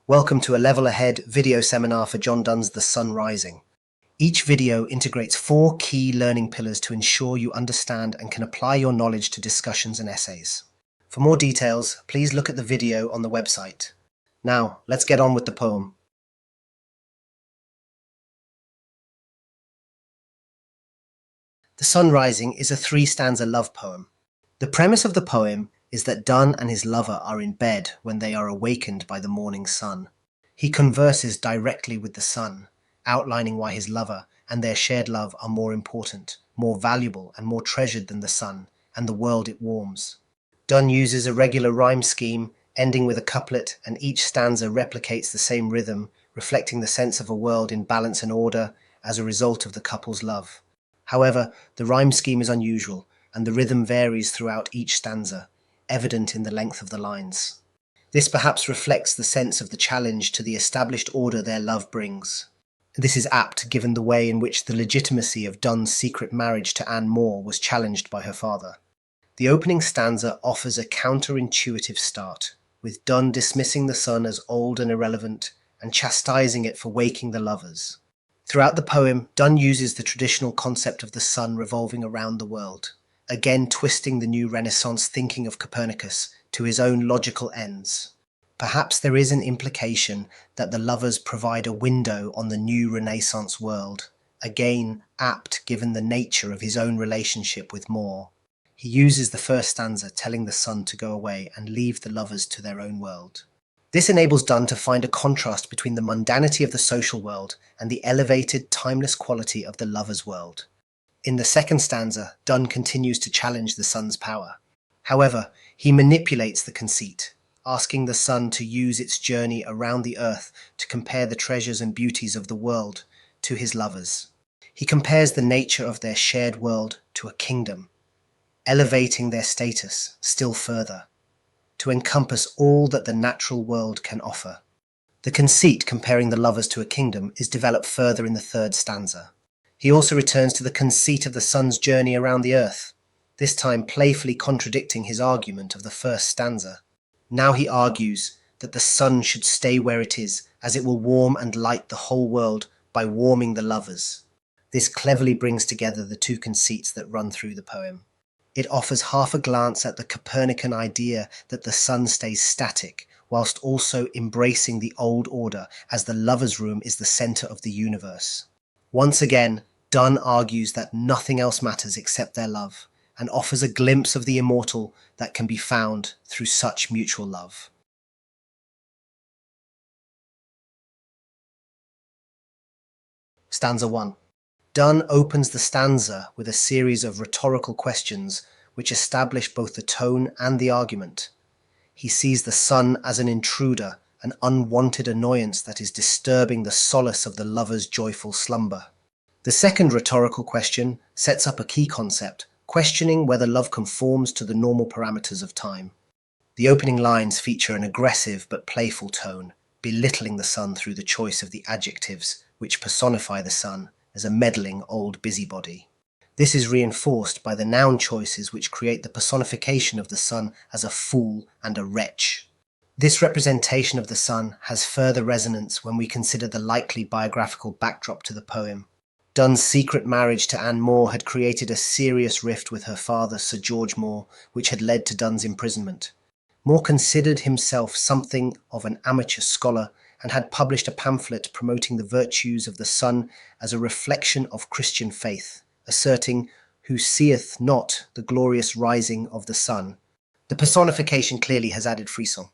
Welcome to a Level Ahead video seminar for John Donne's The Sun Rising. Each video integrates 4 key learning pillars to ensure you understand and can apply your knowledge to discussions and essays. For more details, please look at the video on the website. Now, let's get on with the poem. The Sun Rising is a 3-stanza love poem. The premise of the poem is that Donne and his lover are in bed when they are awakened by the morning sun. He converses directly with the sun, outlining why his lover and their shared love are more important, more valuable and more treasured than the sun and the world it warms. Donne uses a regular rhyme scheme, ending with a couplet, and each stanza replicates the same rhythm, reflecting the sense of a world in balance and order as a result of the couple's love. However, the rhyme scheme is unusual, and the rhythm varies throughout each stanza, evident in the length of the lines. This perhaps reflects the sense of the challenge to the established order their love brings. This is apt given the way in which the legitimacy of Donne's secret marriage to Anne More was challenged by her father. The opening stanza offers a counterintuitive start, with Donne dismissing the sun as old and irrelevant and chastising it for waking the lovers. Throughout the poem, Donne uses the traditional concept of the sun revolving around the world, again twisting the new Renaissance thinking of Copernicus to his own logical ends. Perhaps there is an implication that the lovers provide a window on the new Renaissance world, again apt given the nature of his own relationship with More. He uses the first stanza telling the sun to go away and leave the lovers to their own world. This enables Donne to find a contrast between the mundanity of the social world and the elevated, timeless quality of the lover's world. In the second stanza, Donne continues to challenge the sun's power. However, he manipulates the conceit, asking the sun to use its journey around the earth to compare the treasures and beauties of the world to his lovers. He compares the nature of their shared world to a kingdom, elevating their status still further, to encompass all that the natural world can offer. The conceit comparing the lovers to a kingdom is developed further in the third stanza. He also returns to the conceit of the sun's journey around the earth, this time playfully contradicting his argument of the first stanza. Now he argues that the sun should stay where it is, as it will warm and light the whole world by warming the lovers. This cleverly brings together the 2 conceits that run through the poem. It offers half a glance at the Copernican idea that the sun stays static, whilst also embracing the old order as the lover's room is the centre of the universe. Once again, Donne argues that nothing else matters except their love, and offers a glimpse of the immortal that can be found through such mutual love. Stanza 1. Donne opens the stanza with a series of rhetorical questions which establish both the tone and the argument. He sees the sun as an intruder, an unwanted annoyance that is disturbing the solace of the lover's joyful slumber. The second rhetorical question sets up a key concept, questioning whether love conforms to the normal parameters of time. The opening lines feature an aggressive but playful tone, belittling the sun through the choice of the adjectives which personify the sun as a meddling old busybody. This is reinforced by the noun choices which create the personification of the sun as a fool and a wretch. This representation of the sun has further resonance when we consider the likely biographical backdrop to the poem. Donne's secret marriage to Anne More had created a serious rift with her father, Sir George More, which had led to Donne's imprisonment. More considered himself something of an amateur scholar and had published a pamphlet promoting the virtues of the sun as a reflection of Christian faith, asserting, "Who seeth not the glorious rising of the sun?" The personification clearly has added frisson.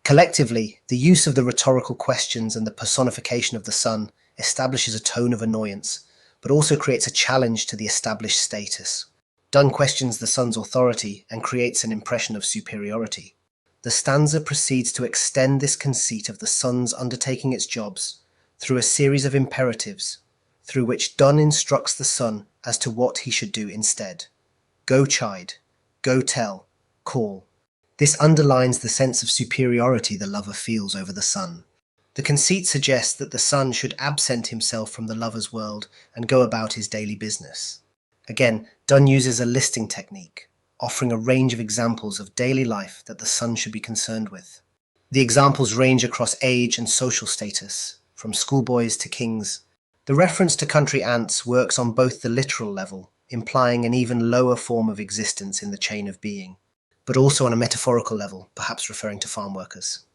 Collectively, the use of the rhetorical questions and the personification of the sun establishes a tone of annoyance, but also creates a challenge to the established status. Donne questions the sun's authority and creates an impression of superiority. The stanza proceeds to extend this conceit of the sun's undertaking its jobs through a series of imperatives, through which Donne instructs the sun as to what he should do instead. Go chide, go tell, call. This underlines the sense of superiority the lover feels over the sun. The conceit suggests that the sun should absent himself from the lover's world and go about his daily business. Again, Donne uses a listing technique, offering a range of examples of daily life that the sun should be concerned with. The examples range across age and social status, from schoolboys to kings. The reference to country ants works on both the literal level, implying an even lower form of existence in the chain of being, but also on a metaphorical level, perhaps referring to farm workers.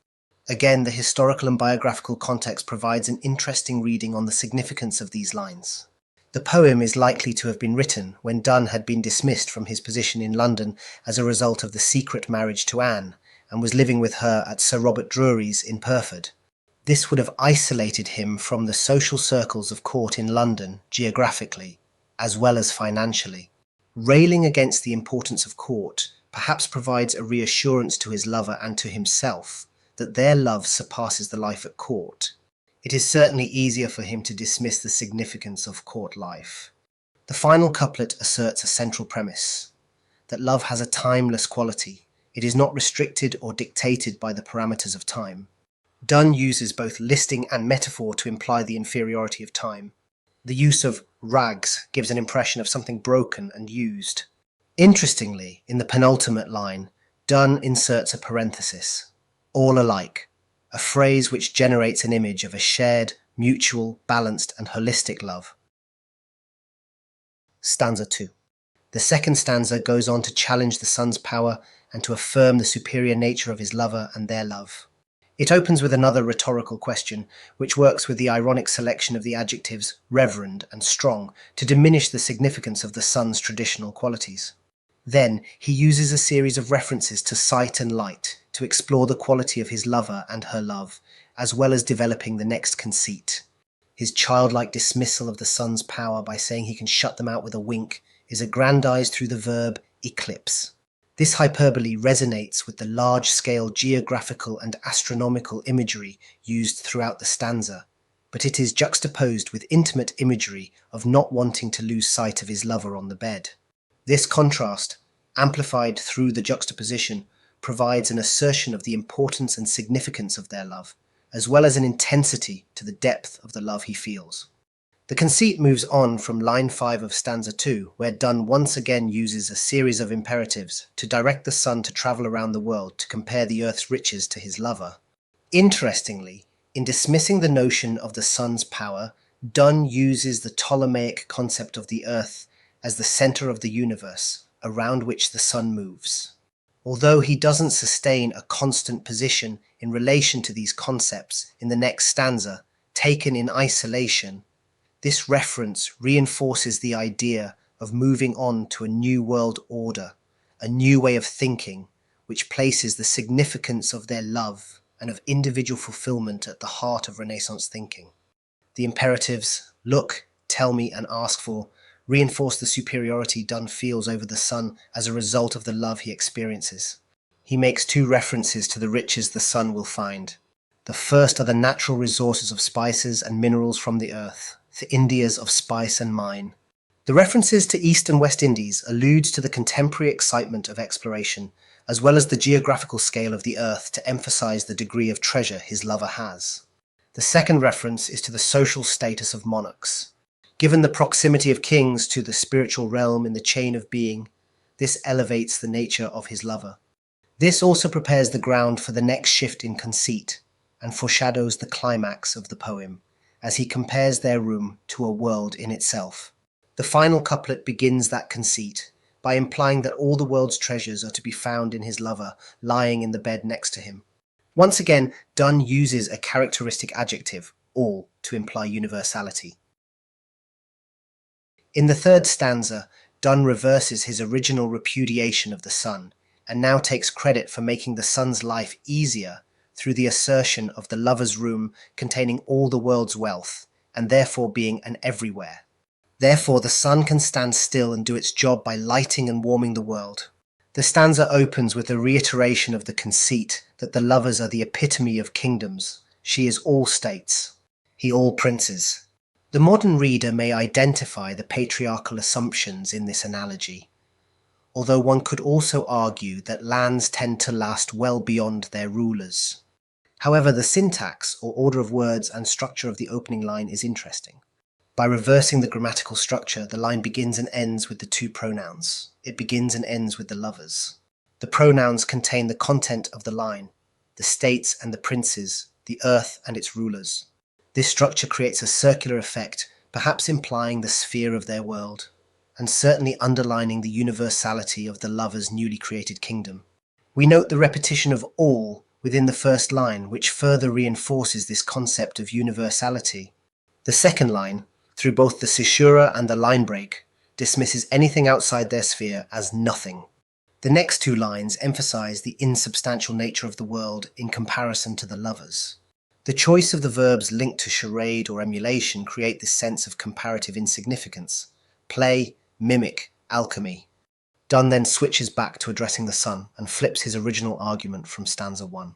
Again, the historical and biographical context provides an interesting reading on the significance of these lines. The poem is likely to have been written when Donne had been dismissed from his position in London as a result of the secret marriage to Anne, and was living with her at Sir Robert Drury's in Pyrford. This would have isolated him from the social circles of court in London geographically, as well as financially. Railing against the importance of court perhaps provides a reassurance to his lover and to himself that their love surpasses the life at court. It is certainly easier for him to dismiss the significance of court life. The final couplet asserts a central premise, that love has a timeless quality. It is not restricted or dictated by the parameters of time. Donne uses both listing and metaphor to imply the inferiority of time. The use of rags gives an impression of something broken and used. Interestingly, in the penultimate line, Donne inserts a parenthesis, all alike, a phrase which generates an image of a shared, mutual, balanced, and holistic love. Stanza 2. The second stanza goes on to challenge the sun's power and to affirm the superior nature of his lover and their love. It opens with another rhetorical question, which works with the ironic selection of the adjectives reverend and strong to diminish the significance of the sun's traditional qualities. Then he uses a series of references to sight and light to explore the quality of his lover and her love, as well as developing the next conceit. His childlike dismissal of the sun's power by saying he can shut them out with a wink is aggrandized through the verb eclipse. This hyperbole resonates with the large-scale geographical and astronomical imagery used throughout the stanza, but it is juxtaposed with intimate imagery of not wanting to lose sight of his lover on the bed. This contrast, amplified through the juxtaposition, provides an assertion of the importance and significance of their love, as well as an intensity to the depth of the love he feels. The conceit moves on from line 5 of stanza 2, where Donne once again uses a series of imperatives to direct the sun to travel around the world to compare the earth's riches to his lover. Interestingly, in dismissing the notion of the sun's power, Donne uses the Ptolemaic concept of the earth as the center of the universe, around which the sun moves. Although he doesn't sustain a constant position in relation to these concepts in the next stanza, taken in isolation, this reference reinforces the idea of moving on to a new world order, a new way of thinking, which places the significance of their love and of individual fulfillment at the heart of Renaissance thinking. The imperatives, look, tell me, and ask for, reinforce the superiority Donne feels over the sun as a result of the love he experiences. He makes two references to the riches the sun will find. The first are the natural resources of spices and minerals from the earth, the Indias of spice and mine. The references to East and West Indies alludes to the contemporary excitement of exploration, as well as the geographical scale of the earth to emphasize the degree of treasure his lover has. The second reference is to the social status of monarchs. Given the proximity of kings to the spiritual realm in the chain of being, this elevates the nature of his lover. This also prepares the ground for the next shift in conceit and foreshadows the climax of the poem, as he compares their room to a world in itself. The final couplet begins that conceit by implying that all the world's treasures are to be found in his lover lying in the bed next to him. Once again, Donne uses a characteristic adjective, all, to imply universality. In the third stanza, Donne reverses his original repudiation of the sun, and now takes credit for making the sun's life easier through the assertion of the lover's room containing all the world's wealth, and therefore being an everywhere. Therefore the sun can stand still and do its job by lighting and warming the world. The stanza opens with a reiteration of the conceit that the lovers are the epitome of kingdoms. She is all states, he all princes. The modern reader may identify the patriarchal assumptions in this analogy, although one could also argue that lands tend to last well beyond their rulers. However, the syntax, or order of words and structure of the opening line is interesting. By reversing the grammatical structure, the line begins and ends with the two pronouns. It begins and ends with the lovers. The pronouns contain the content of the line. the states and the princes, the earth and its rulers. This structure creates a circular effect, perhaps implying the sphere of their world, and certainly underlining the universality of the lover's newly created kingdom. We note the repetition of all within the first line, which further reinforces this concept of universality. The second line, through both the caesura and the line break, dismisses anything outside their sphere as nothing. The next two lines emphasize the insubstantial nature of the world in comparison to the lovers. The choice of the verbs linked to charade or emulation create this sense of comparative insignificance. Play, mimic, alchemy. Donne then switches back to addressing the sun and flips his original argument from stanza 1.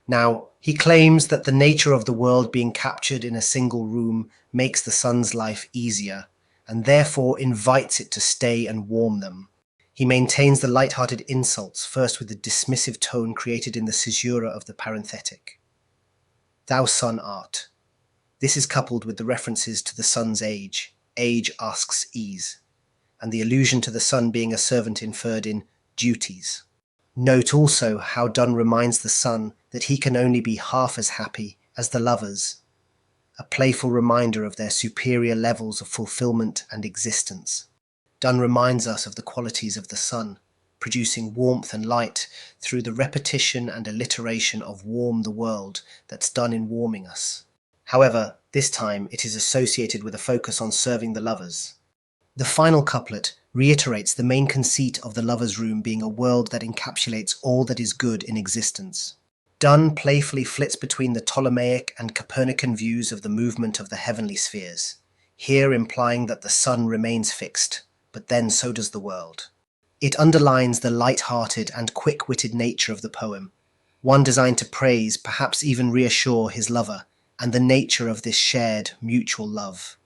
Now, he claims that the nature of the world being captured in a single room makes the sun's life easier, and therefore invites it to stay and warm them. He maintains the light-hearted insults, first with the dismissive tone created in the caesura of the parenthetic. Thou sun art. This is coupled with the references to the sun's age. Age asks ease, and the allusion to the sun being a servant inferred in duties. Note also how Donne reminds the sun that he can only be half as happy as the lovers, a playful reminder of their superior levels of fulfillment and existence. Donne reminds us of the qualities of the sun, producing warmth and light through the repetition and alliteration of warm the world that's done in warming us. However, this time it is associated with a focus on serving the lovers. The final couplet reiterates the main conceit of the lover's room being a world that encapsulates all that is good in existence. Donne playfully flits between the Ptolemaic and Copernican views of the movement of the heavenly spheres, here implying that the sun remains fixed, but then so does the world. It underlines the light-hearted and quick-witted nature of the poem, one designed to praise, perhaps even reassure his lover, and the nature of this shared, mutual love.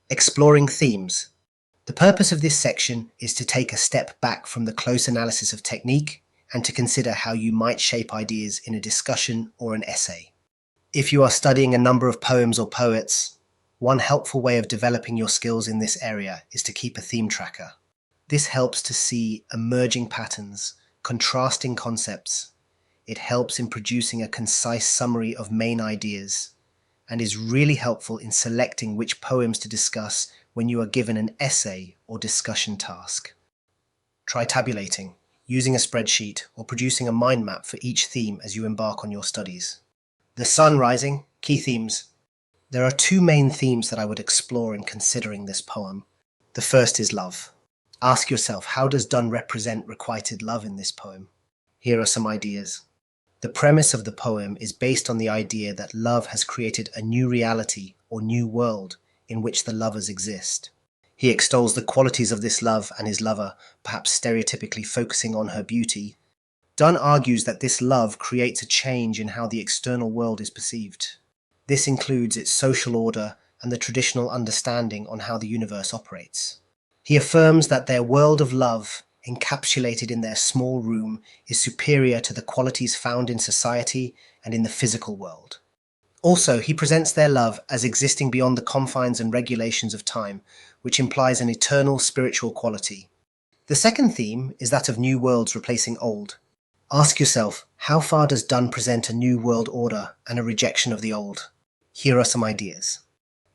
Exploring themes. The purpose of this section is to take a step back from the close analysis of technique and to consider how you might shape ideas in a discussion or an essay. If you are studying a number of poems or poets, one helpful way of developing your skills in this area is to keep a theme tracker. This helps to see emerging patterns, contrasting concepts. It helps in producing a concise summary of main ideas, and is really helpful in selecting which poems to discuss when you are given an essay or discussion task. Try tabulating, using a spreadsheet, or producing a mind map for each theme as you embark on your studies. The Sun Rising, key themes. There are two main themes that I would explore in considering this poem. The first is love. Ask yourself, how does Donne represent requited love in this poem? Here are some ideas. The premise of the poem is based on the idea that love has created a new reality or new world in which the lovers exist. He extols the qualities of this love and his lover, perhaps stereotypically focusing on her beauty. Donne argues that this love creates a change in how the external world is perceived. This includes its social order and the traditional understanding on how the universe operates. He affirms that their world of love, encapsulated in their small room, is superior to the qualities found in society and in the physical world. Also, he presents their love as existing beyond the confines and regulations of time, which implies an eternal spiritual quality. The second theme is that of new worlds replacing old. Ask yourself, how far does Donne present a new world order and a rejection of the old? Here are some ideas.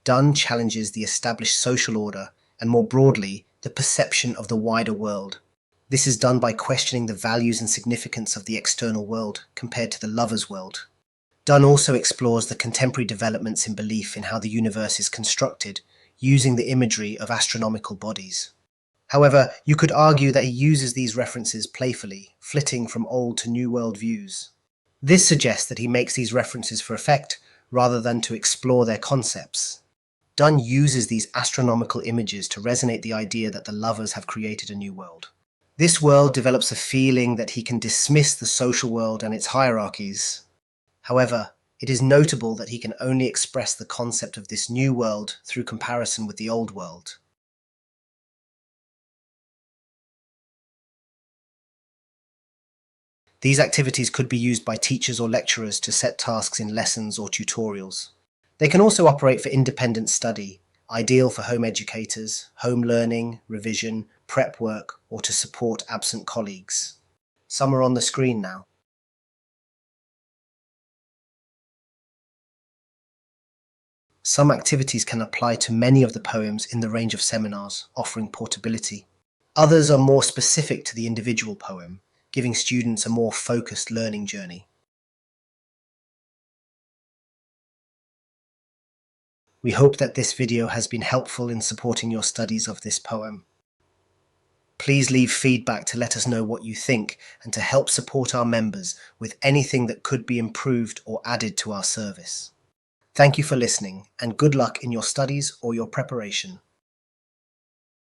Donne challenges the established social order and, more broadly, the perception of the wider world. This is done by questioning the values and significance of the external world compared to the lover's world. Donne also explores the contemporary developments in belief in how the universe is constructed, using the imagery of astronomical bodies. However, you could argue that he uses these references playfully, flitting from old to new world views. This suggests that he makes these references for effect rather than to explore their concepts. Donne uses these astronomical images to resonate the idea that the lovers have created a new world. This world develops a feeling that he can dismiss the social world and its hierarchies. However, it is notable that he can only express the concept of this new world through comparison with the old world. These activities could be used by teachers or lecturers to set tasks in lessons or tutorials. They can also operate for independent study, ideal for home educators, home learning, revision, prep work, or to support absent colleagues. Some are on the screen now. Some activities can apply to many of the poems in the range of seminars, offering portability. Others are more specific to the individual poem, giving students a more focused learning journey. We hope that this video has been helpful in supporting your studies of this poem. Please leave feedback to let us know what you think and to help support our members with anything that could be improved or added to our service. Thank you for listening, and good luck in your studies or your preparation.